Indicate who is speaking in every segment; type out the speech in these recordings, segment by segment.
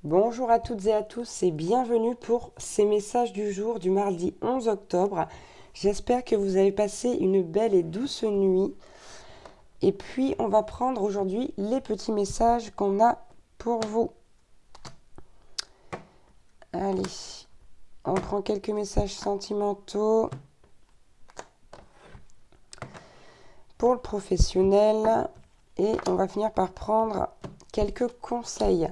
Speaker 1: Bonjour à toutes et à tous et bienvenue pour ces messages du jour du mardi 11 octobre. J'espère que vous avez passé une belle et douce nuit. Et puis on va prendre aujourd'hui les petits messages qu'on a pour vous. Allez, on prend quelques messages sentimentaux pour le professionnel et on va finir par prendre quelques conseils.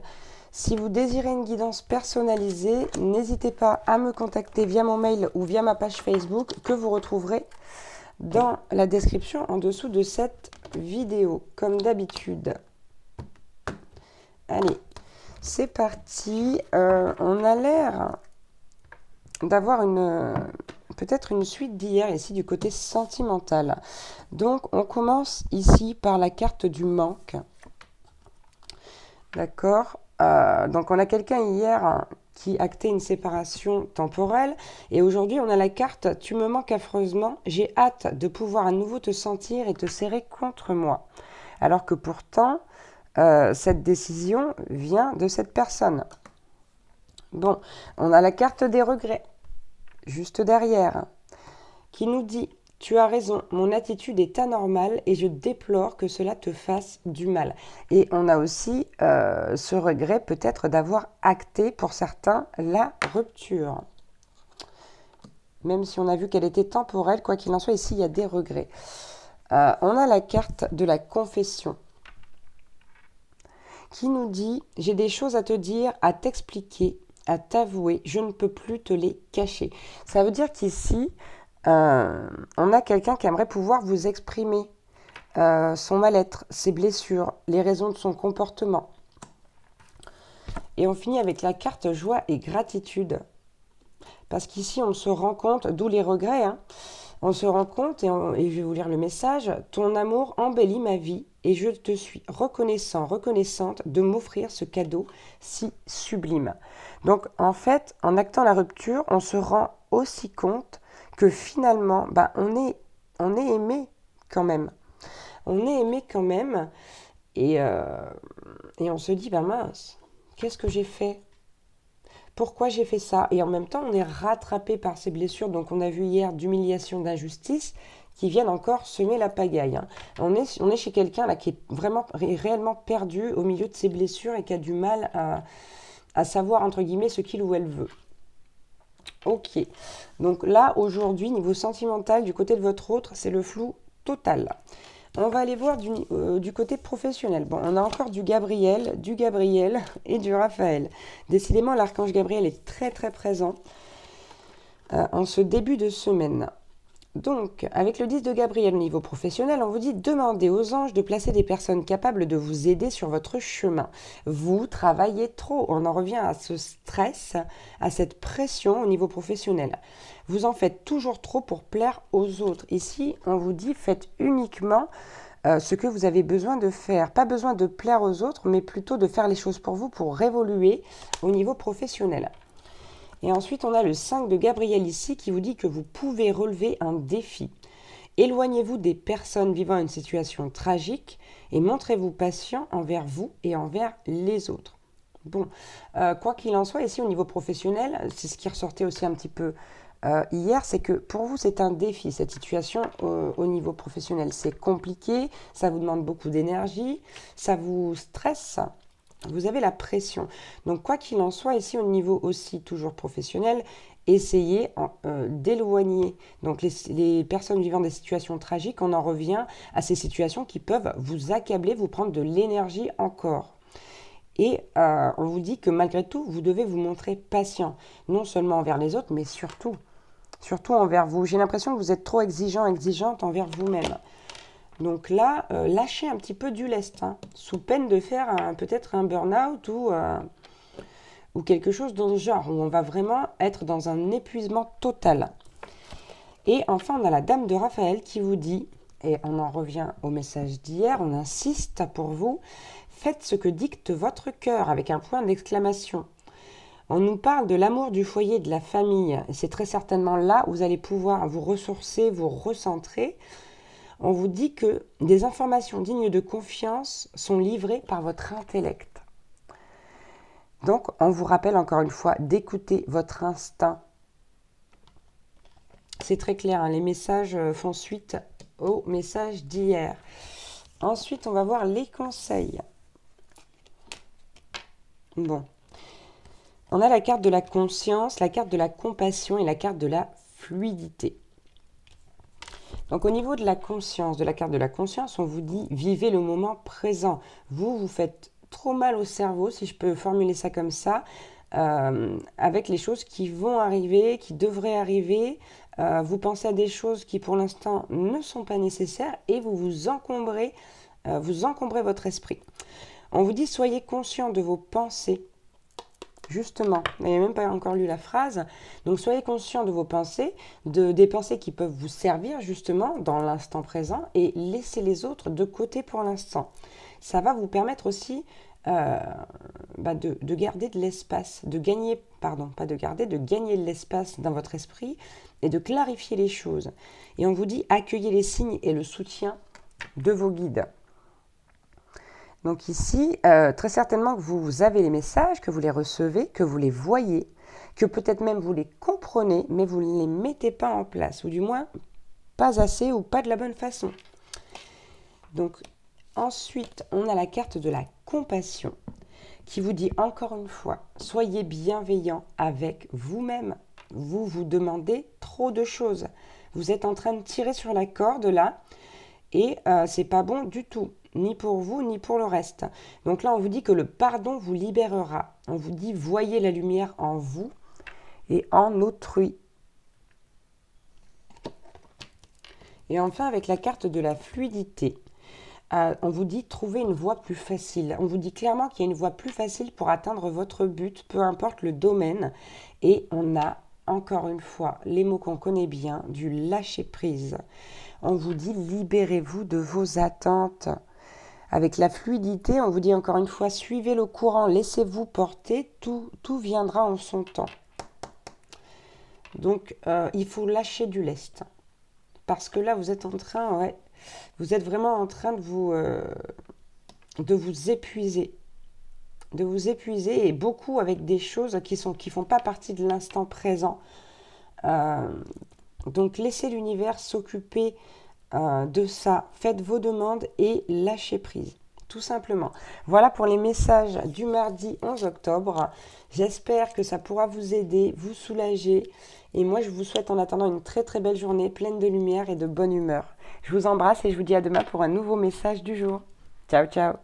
Speaker 1: Si vous désirez une guidance personnalisée, n'hésitez pas à me contacter via mon mail ou via ma page Facebook que vous retrouverez dans la description en dessous de cette vidéo, comme d'habitude. Allez, c'est parti. On a l'air d'avoir peut-être une suite d'hier ici du côté sentimental. Donc, on commence ici par la carte du manque. D'accord. Donc on a quelqu'un hier qui actait une séparation temporelle et aujourd'hui on a la carte tu me manques affreusement, j'ai hâte de pouvoir à nouveau te sentir et te serrer contre moi. Alors que pourtant cette décision vient de cette personne. Bon, on a la carte des regrets juste derrière qui nous dit tu as raison, mon attitude est anormale et je déplore que cela te fasse du mal. Et on a aussi ce regret peut-être d'avoir acté pour certains la rupture. Même si on a vu qu'elle était temporelle, quoi qu'il en soit, ici il y a des regrets. On a la carte de la confession qui nous dit j'ai des choses à te dire, à t'expliquer, à t'avouer, je ne peux plus te les cacher. Ça veut dire qu'ici, on a quelqu'un qui aimerait pouvoir vous exprimer son mal-être, ses blessures, les raisons de son comportement. Et on finit avec la carte joie et gratitude. Parce qu'ici, on se rend compte, d'où les regrets, hein, on se rend compte, et je vais vous lire le message, ton amour embellit ma vie et je te suis reconnaissant, reconnaissante de m'offrir ce cadeau si sublime. Donc en fait, en actant la rupture, on se rend aussi compte que finalement, on est aimé quand même. On est aimé quand même et, on se dit, mince, qu'est-ce que j'ai fait? Pourquoi j'ai fait ça? Et en même temps, on est rattrapé par ces blessures, donc on a vu hier d'humiliation, d'injustice, qui viennent encore semer la pagaille. Hein. On est chez quelqu'un là qui est vraiment réellement perdu au milieu de ses blessures et qui a du mal à savoir, entre guillemets, ce qu'il ou elle veut. Ok. Donc là, aujourd'hui, niveau sentimental, du côté de votre autre, c'est le flou total. On va aller voir du côté professionnel. Bon, on a encore du Gabriel et du Raphaël. Décidément, l'archange Gabriel est très très présent en ce début de semaine. Donc, avec le 10 de Gabriel au niveau professionnel, on vous dit demandez aux anges de placer des personnes capables de vous aider sur votre chemin. Vous travaillez trop. On en revient à ce stress, à cette pression au niveau professionnel. Vous en faites toujours trop pour plaire aux autres. Ici, on vous dit faites uniquement ce que vous avez besoin de faire. Pas besoin de plaire aux autres, mais plutôt de faire les choses pour vous pour évoluer au niveau professionnel. Et ensuite, on a le 5 de Gabriel ici qui vous dit que vous pouvez relever un défi. Éloignez-vous des personnes vivant une situation tragique et montrez-vous patient envers vous et envers les autres. Bon, quoi qu'il en soit, ici au niveau professionnel, c'est ce qui ressortait aussi un petit peu hier, c'est que pour vous c'est un défi cette situation au niveau professionnel. C'est compliqué, ça vous demande beaucoup d'énergie, ça vous stresse. Vous avez la pression. Donc, quoi qu'il en soit, ici, au niveau aussi toujours professionnel, essayez d'éloigner. Donc, les personnes vivant des situations tragiques, on en revient à ces situations qui peuvent vous accabler, vous prendre de l'énergie encore. Et on vous dit que malgré tout, vous devez vous montrer patient, non seulement envers les autres, mais surtout envers vous. J'ai l'impression que vous êtes trop exigeante envers vous-même. Donc là, lâchez un petit peu du lest, hein, sous peine de faire peut-être un burn-out ou quelque chose dans ce genre, où on va vraiment être dans un épuisement total. Et enfin, on a la dame de Raphaël qui vous dit, et on en revient au message d'hier, on insiste pour vous, faites ce que dicte votre cœur, avec un point d'exclamation. On nous parle de l'amour du foyer, de la famille, et c'est très certainement là où vous allez pouvoir vous ressourcer, vous recentrer. On vous dit que des informations dignes de confiance sont livrées par votre intellect. Donc, on vous rappelle encore une fois d'écouter votre instinct. C'est très clair, hein, les messages font suite aux messages d'hier. Ensuite, on va voir les conseils. Bon. On a la carte de la conscience, la carte de la compassion et la carte de la fluidité. Donc au niveau de la conscience, de la carte de la conscience, on vous dit vivez le moment présent. Vous faites trop mal au cerveau, si je peux formuler ça comme ça, avec les choses qui vont arriver, qui devraient arriver. Vous pensez à des choses qui pour l'instant ne sont pas nécessaires et vous encombrez votre esprit. On vous dit soyez conscient de vos pensées. Justement, vous n'avez même pas encore lu la phrase. Donc soyez conscient de vos pensées, des pensées qui peuvent vous servir justement dans l'instant présent et laissez les autres de côté pour l'instant. Ça va vous permettre aussi de garder de l'espace, de gagner de l'espace dans votre esprit et de clarifier les choses. Et on vous dit accueillez les signes et le soutien de vos guides. Donc ici, très certainement que vous avez les messages, que vous les recevez, que vous les voyez, que peut-être même vous les comprenez, mais vous ne les mettez pas en place, ou du moins pas assez ou pas de la bonne façon. Donc ensuite, on a la carte de la compassion qui vous dit encore une fois, soyez bienveillant avec vous-même. Vous vous demandez trop de choses. Vous êtes en train de tirer sur la corde là et c'est pas bon du tout. Ni pour vous, ni pour le reste. Donc là, on vous dit que le pardon vous libérera. On vous dit, voyez la lumière en vous et en autrui. Et enfin, avec la carte de la fluidité, on vous dit, trouvez une voie plus facile. On vous dit clairement qu'il y a une voie plus facile pour atteindre votre but, peu importe le domaine. Et on a, encore une fois, les mots qu'on connaît bien, du lâcher-prise. On vous dit, libérez-vous de vos attentes. Avec la fluidité, on vous dit encore une fois, suivez le courant, laissez-vous porter, tout viendra en son temps. Donc, il faut lâcher du lest. Parce que là, vous êtes vraiment en train de vous épuiser. De vous épuiser et beaucoup avec des choses qui font pas partie de l'instant présent. Donc, laissez l'univers s'occuper de ça. Faites vos demandes et lâchez prise. Tout simplement. Voilà pour les messages du mardi 11 octobre. J'espère que ça pourra vous aider, vous soulager. Et moi, je vous souhaite en attendant une très très belle journée pleine de lumière et de bonne humeur. Je vous embrasse et je vous dis à demain pour un nouveau message du jour. Ciao, ciao.